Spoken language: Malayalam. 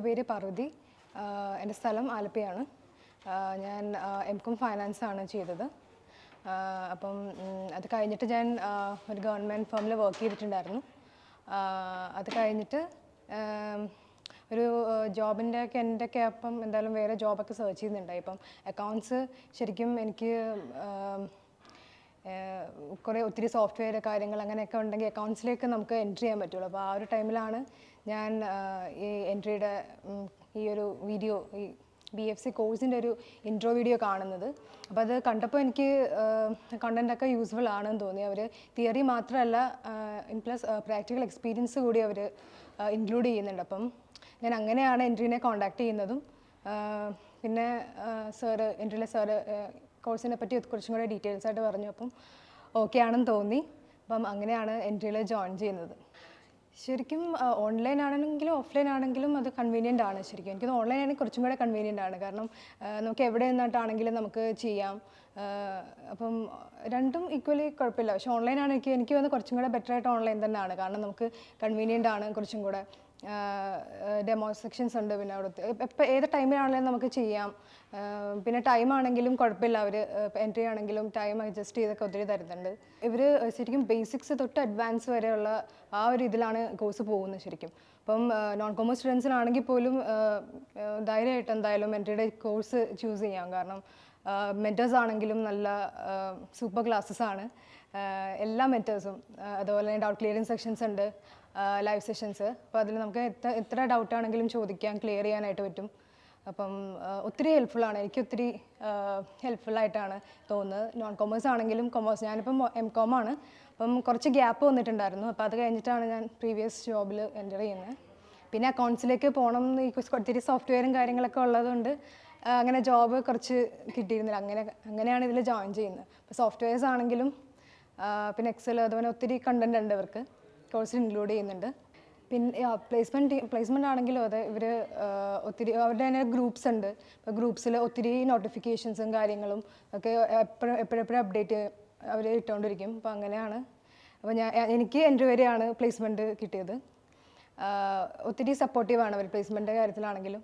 പേര് പാർവതി. എൻ്റെ സ്ഥലം ആലപ്പിയാണ്. ഞാൻ എംകോം ഫൈനാൻസ് ആണ് ചെയ്തത്. അപ്പം അത് കഴിഞ്ഞിട്ട് ഞാൻ ഒരു ഗവൺമെൻറ് ഫേമിൽ വർക്ക് ചെയ്തിട്ടുണ്ടായിരുന്നു. അത് കഴിഞ്ഞിട്ട് ഒരു ജോബിൻ്റെ ഒക്കെ എൻ്റെയൊക്കെ അപ്പം എന്തായാലും വേറെ ജോബൊക്കെ സെർച്ച് ചെയ്യുന്നുണ്ടായി. ഇപ്പം അക്കൗണ്ട്സ് ശരിക്കും എനിക്ക് ഒത്തിരി സോഫ്റ്റ്വെയർ കാര്യങ്ങൾ അങ്ങനെയൊക്കെ ഉണ്ടെങ്കിൽ അക്കൗണ്ട്സിലേക്ക് നമുക്ക് എൻട്രി ചെയ്യാൻ പറ്റുള്ളൂ. അപ്പോൾ ആ ഒരു ടൈമിലാണ് ഞാൻ ഈ എൻട്രിയുടെ ഈ ഒരു വീഡിയോ, ഈ BFC കോഴ്സിൻ്റെ ഒരു ഇൻട്രോ വീഡിയോ കാണുന്നത്. അപ്പോൾ അത് കണ്ടപ്പോൾ എനിക്ക് കണ്ടൻറ്റൊക്കെ യൂസ്ഫുൾ ആണെന്ന് തോന്നി. അവർ തിയറി മാത്രമല്ല പ്ലസ് പ്രാക്ടിക്കൽ എക്സ്പീരിയൻസ് കൂടി അവർ ഇൻക്ലൂഡ് ചെയ്യുന്നുണ്ട്. അപ്പം ഞാൻ അങ്ങനെയാണ് എൻട്രീനെ കോൺടാക്ട് ചെയ്യുന്നതും. പിന്നെ എൻട്രിയിലെ സാറ് കോഴ്സിനെ പറ്റി കുറച്ചും കൂടെ ഡീറ്റെയിൽസ് ആയിട്ട് പറഞ്ഞു. അപ്പം ഓക്കെ ആണെന്ന് തോന്നി. അപ്പം അങ്ങനെയാണ് എൻട്രിയിൽ ജോയിൻ ചെയ്യുന്നത്. ശരിക്കും ഓൺലൈൻ ആണെങ്കിലും ഓഫ്ലൈൻ ആണെങ്കിലും അത് കൺവീനിയൻ്റ് ആണ്. ശരിക്കും എനിക്കത് ഓൺലൈൻ ആണെങ്കിൽ കുറച്ചും കൂടെ കൺവീനിയൻ്റ് ആണ്. കാരണം നമുക്ക് എവിടെ നിന്നിട്ടാണെങ്കിലും നമുക്ക് ചെയ്യാം. അപ്പം രണ്ടും ഈക്വലി കുഴപ്പമില്ല. പക്ഷേ ഓൺലൈൻ ആണ് എനിക്ക് വന്ന് കുറച്ചും കൂടെ ബെറ്റർ ആയിട്ട് ഓൺലൈൻ തന്നെയാണ്. കാരണം നമുക്ക് കൺവീനിയൻ്റ് ആണ് കുറച്ചും കൂടെ. ഡെമോ സെക്ഷൻസ് ഉണ്ട്. പിന്നെ അവിടുത്തെ എപ്പോൾ ഏത് ടൈമിലാണെങ്കിലും നമുക്ക് ചെയ്യാം. പിന്നെ ടൈം ആണെങ്കിലും കുഴപ്പമില്ല. അവർ എൻട്രി ആണെങ്കിലും ടൈം അഡ്ജസ്റ്റ് ചെയ്തൊക്കെ ഒത്തിരി തരുന്നുണ്ട്. ഇവർ ശരിക്കും ബേസിക്സ് തൊട്ട് അഡ്വാൻസ് വരെയുള്ള ആ ഒരു ഇതിലാണ് കോഴ്സ് പോകുന്നത് ശരിക്കും. അപ്പം നോൺ കോമേഴ്സ് സ്റ്റുഡൻസിനാണെങ്കിൽ പോലും ധൈര്യമായിട്ട് എന്തായാലും എൻട്രിയുടെ കോഴ്സ് ചൂസ് ചെയ്യാം. കാരണം മെൻറ്റേഴ്സ് ആണെങ്കിലും നല്ല സൂപ്പർ ക്ലാസ്സസ് ആണ് എല്ലാ മെൻറ്റേഴ്സും. അതുപോലെ തന്നെ ഡൗട്ട് ക്ലിയറിങ് സെക്ഷൻസ് ഉണ്ട്, ലൈവ് സെഷൻസ്. അപ്പോൾ അതിൽ നമുക്ക് എത്ര ഡൗട്ടാണെങ്കിലും ചോദിക്കാം, ക്ലിയർ ചെയ്യാനായിട്ട് പറ്റും. അപ്പം ഒത്തിരി ഹെൽപ്ഫുള്ളാണ്. എനിക്ക് ഒത്തിരി ഹെൽപ്ഫുള്ളായിട്ടാണ് തോന്നുന്നത്. നോൺ കൊമേഴ്സ് ആണെങ്കിലും കൊമേഴ്സ്, ഞാനിപ്പം MCOM ആണ്. അപ്പം കുറച്ച് ഗ്യാപ്പ് വന്നിട്ടുണ്ടായിരുന്നു. അപ്പോൾ അത് കഴിഞ്ഞിട്ടാണ് ഞാൻ പ്രീവിയസ് ജോബിൽ എൻ്റർ ചെയ്യുന്നത്. പിന്നെ അക്കൗണ്ട്സിലേക്ക് പോകണം എന്ന് ഒത്തിരി സോഫ്റ്റ്വെയറും കാര്യങ്ങളൊക്കെ ഉള്ളതുകൊണ്ട് അങ്ങനെ ജോബ് കുറച്ച് കിട്ടിയിരുന്നില്ല. അങ്ങനെയാണ് ഇതിൽ ജോയിൻ ചെയ്യുന്നത്. അപ്പോൾ സോഫ്റ്റ്വെയർസ് ആണെങ്കിലും പിന്നെ എക്സൽ അതുപോലെ ഒത്തിരി കണ്ടൻറ് ഉണ്ട് ഇവർക്ക് കോഴ്സിൽ ഇൻക്ലൂഡ് ചെയ്യുന്നുണ്ട്. പിന്നെ പ്ലേസ്മെൻറ്റ് ആണെങ്കിലും അതെ, ഇവർ ഒത്തിരി അവരുടെ തന്നെ ഗ്രൂപ്പ്സ് ഉണ്ട്. അപ്പോൾ ഗ്രൂപ്പ്സിൽ ഒത്തിരി നോട്ടിഫിക്കേഷൻസും കാര്യങ്ങളും ഒക്കെ എപ്പോഴെപ്പോഴും അപ്ഡേറ്റ് അവർ ഇട്ടുകൊണ്ടിരിക്കും. അപ്പോൾ അങ്ങനെയാണ്. അപ്പോൾ എനിക്ക് എൻ്റെ വരെയാണ് പ്ലേസ്മെൻറ്റ് കിട്ടിയത്. ഒത്തിരി സപ്പോർട്ടീവാണ് അവർ പ്ലേസ്മെൻറ്റിൻ്റെ കാര്യത്തിലാണെങ്കിലും.